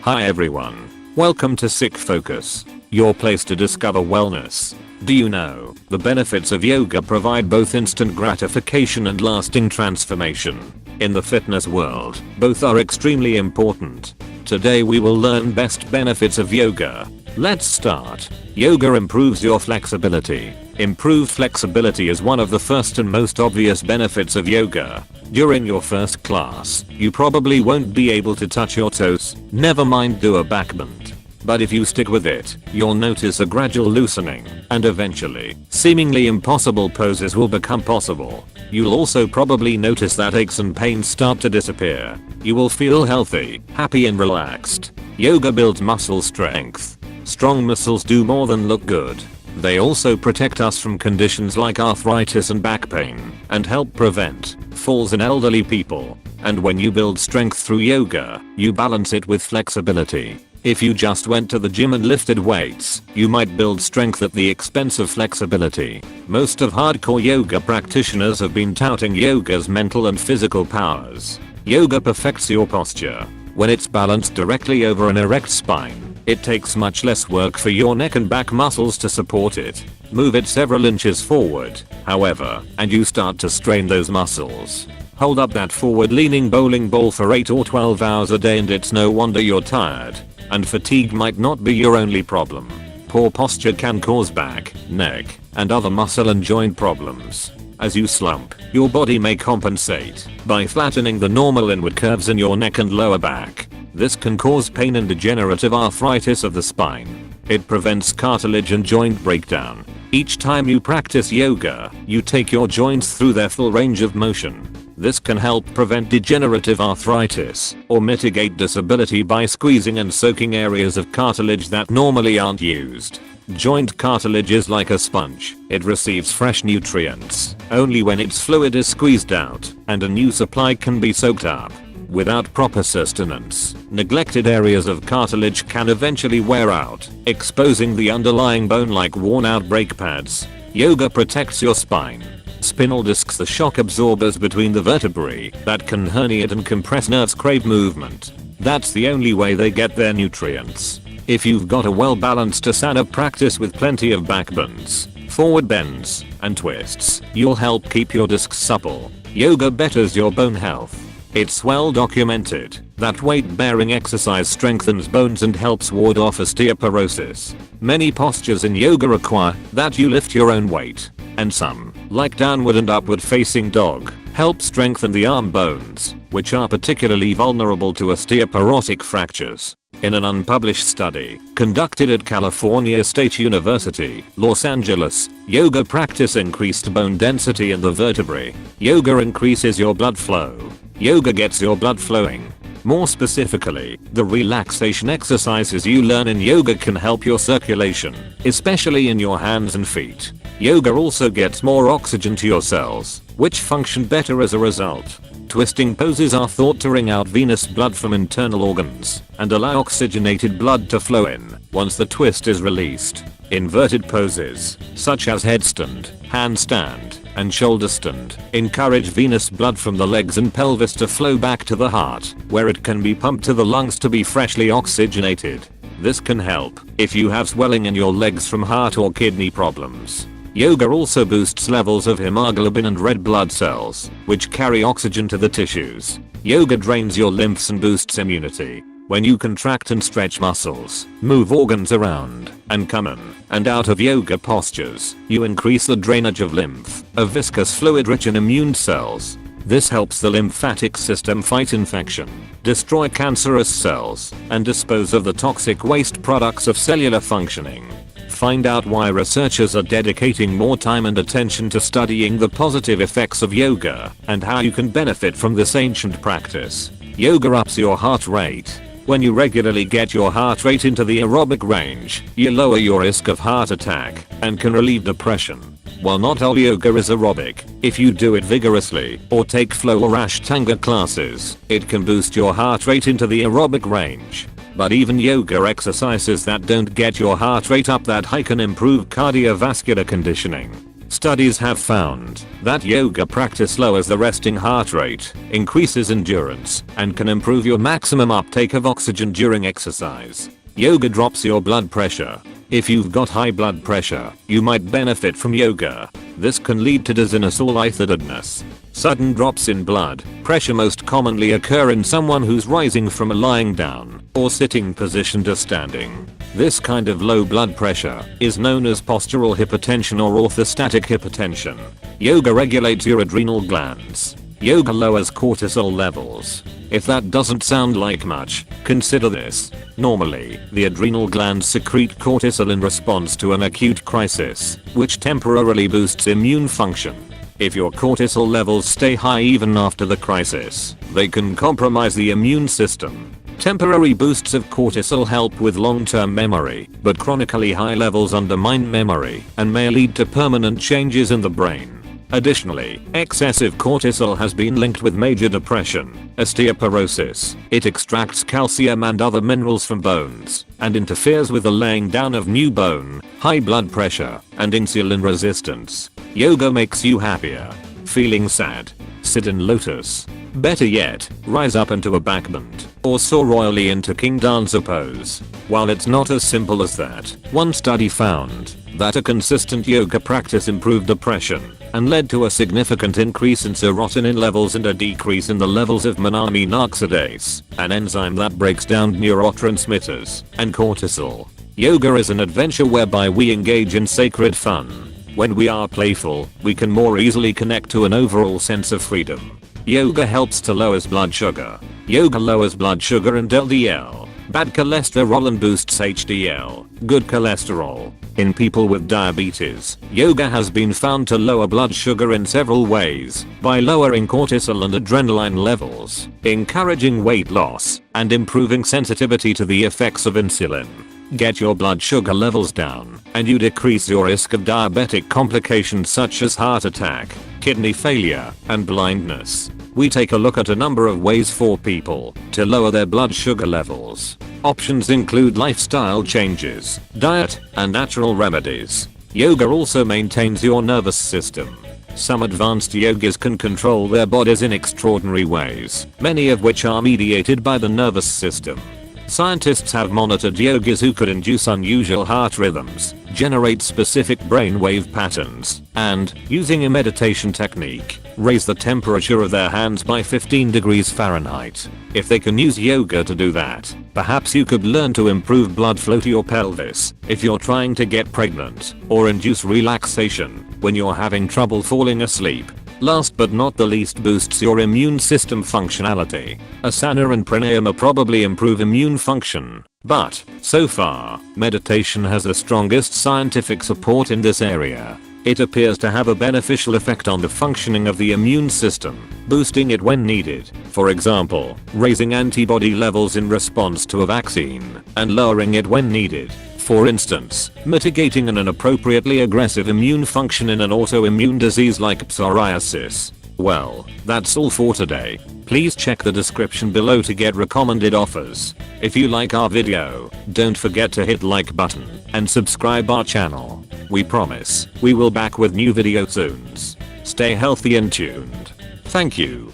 Hi everyone. Welcome to Sick Focus, your place to discover wellness. Do you know, the benefits of yoga provide both instant gratification and lasting transformation. In the fitness world, both are extremely important. Today we will learn best benefits of yoga. Let's start. Yoga improves your flexibility. Improved flexibility is one of the first and most obvious benefits of yoga. During your first class, you probably won't be able to touch your toes, never mind do a back bend. But if you stick with it, you'll notice a gradual loosening, and eventually, seemingly impossible poses will become possible. You'll also probably notice that aches and pains start to disappear. You will feel healthy, happy and relaxed. Yoga builds muscle strength. Strong muscles do more than look good. They also protect us from conditions like arthritis and back pain, and help prevent falls in elderly people. And when you build strength through yoga, you balance it with flexibility. If you just went to the gym and lifted weights, you might build strength at the expense of flexibility. Most of hardcore yoga practitioners have been touting yoga's mental and physical powers. Yoga perfects your posture. When it's balanced directly over an erect spine, it takes much less work for your neck and back muscles to support it. Move it several inches forward, however, and you start to strain those muscles. Hold up that forward leaning bowling ball for 8 or 12 hours a day and it's no wonder you're tired. And fatigue might not be your only problem. Poor posture can cause back, neck, and other muscle and joint problems. As you slump, your body may compensate by flattening the normal inward curves in your neck and lower back. This can cause pain and degenerative arthritis of the spine. It prevents cartilage and joint breakdown. Each time you practice yoga, you take your joints through their full range of motion. This can help prevent degenerative arthritis or mitigate disability by squeezing and soaking areas of cartilage that normally aren't used. Joint cartilage is like a sponge. It receives fresh nutrients only when its fluid is squeezed out, and a new supply can be soaked up. Without proper sustenance, neglected areas of cartilage can eventually wear out, exposing the underlying bone like worn-out brake pads. Yoga protects your spine. Spinal discs, the shock absorbers between the vertebrae that can herniate and compress nerves, crave movement. That's the only way they get their nutrients. If you've got a well-balanced asana practice with plenty of back bends, forward bends, and twists, you'll help keep your discs supple. Yoga betters your bone health. It's well documented that weight-bearing exercise strengthens bones and helps ward off osteoporosis. Many postures in yoga require that you lift your own weight, and some, like downward and upward facing dog, help strengthen the arm bones, which are particularly vulnerable to osteoporotic fractures. In an unpublished study conducted at California State University, Los Angeles, yoga practice increased bone density in the vertebrae. Yoga increases your blood flow. Yoga gets your blood flowing. More specifically, the relaxation exercises you learn in yoga can help your circulation, especially in your hands and feet. Yoga also gets more oxygen to your cells, which function better as a result. Twisting poses are thought to wring out venous blood from internal organs and allow oxygenated blood to flow in once the twist is released. Inverted poses, such as headstand, handstand, and shoulder stand, encourage venous blood from the legs and pelvis to flow back to the heart, where it can be pumped to the lungs to be freshly oxygenated. This can help if you have swelling in your legs from heart or kidney problems. Yoga also boosts levels of hemoglobin and red blood cells, which carry oxygen to the tissues. Yoga drains your lymphs and boosts immunity. When you contract and stretch muscles, move organs around, and come in and out of yoga postures, you increase the drainage of lymph, a viscous fluid rich in immune cells. This helps the lymphatic system fight infection, destroy cancerous cells, and dispose of the toxic waste products of cellular functioning. Find out why researchers are dedicating more time and attention to studying the positive effects of yoga and how you can benefit from this ancient practice. Yoga ups your heart rate. When you regularly get your heart rate into the aerobic range, you lower your risk of heart attack and can relieve depression. While not all yoga is aerobic, if you do it vigorously or take flow or ashtanga classes, it can boost your heart rate into the aerobic range. But even yoga exercises that don't get your heart rate up that high can improve cardiovascular conditioning. Studies have found that yoga practice lowers the resting heart rate, increases endurance, and can improve your maximum uptake of oxygen during exercise. Yoga drops your blood pressure. If you've got high blood pressure, you might benefit from yoga. This can lead to dizziness or lightheadedness. Sudden drops in blood pressure most commonly occur in someone who's rising from a lying down or sitting position to standing. This kind of low blood pressure is known as postural hypertension or orthostatic hypertension. Yoga regulates your adrenal glands. Yoga lowers cortisol levels. If that doesn't sound like much, consider this. Normally, the adrenal glands secrete cortisol in response to an acute crisis, which temporarily boosts immune function. If your cortisol levels stay high even after the crisis, they can compromise the immune system. Temporary boosts of cortisol help with long-term memory, but chronically high levels undermine memory and may lead to permanent changes in the brain. Additionally, excessive cortisol has been linked with major depression, osteoporosis. It extracts calcium and other minerals from bones and interferes with the laying down of new bone, high blood pressure, and insulin resistance. Yoga makes you happier. Feeling sad? Sit in lotus. Better yet, rise up into a backbend or soar royally into king dancer pose. While it's not as simple as that, one study found that a consistent yoga practice improved depression and led to a significant increase in serotonin levels and a decrease in the levels of monoamine oxidase, an enzyme that breaks down neurotransmitters, and cortisol. Yoga is an adventure whereby we engage in sacred fun. When we are playful, we can more easily connect to an overall sense of freedom. Yoga helps to lower blood sugar. Yoga lowers blood sugar and LDL, bad cholesterol, and boosts HDL, good cholesterol. In people with diabetes, yoga has been found to lower blood sugar in several ways by lowering cortisol and adrenaline levels, encouraging weight loss, and improving sensitivity to the effects of insulin. Get your blood sugar levels down, and you decrease your risk of diabetic complications such as heart attack, kidney failure, and blindness. We take a look at a number of ways for people to lower their blood sugar levels. Options include lifestyle changes, diet, and natural remedies. Yoga also maintains your nervous system. Some advanced yogis can control their bodies in extraordinary ways, many of which are mediated by the nervous system. Scientists have monitored yogis who could induce unusual heart rhythms, generate specific brainwave patterns, and, using a meditation technique, raise the temperature of their hands by 15 degrees Fahrenheit. If they can use yoga to do that, perhaps you could learn to improve blood flow to your pelvis if you're trying to get pregnant, or induce relaxation when you're having trouble falling asleep. Last but not the least, boosts your immune system functionality. Asana and pranayama probably improve immune function, but, so far, meditation has the strongest scientific support in this area. It appears to have a beneficial effect on the functioning of the immune system, boosting it when needed, for example, raising antibody levels in response to a vaccine, and lowering it when needed. For instance, mitigating an inappropriately aggressive immune function in an autoimmune disease like psoriasis. Well, that's all for today. Please check the description below to get recommended offers. If you like our video, don't forget to hit like button and subscribe our channel. We promise we will back with new video soon. Stay healthy and tuned. Thank you.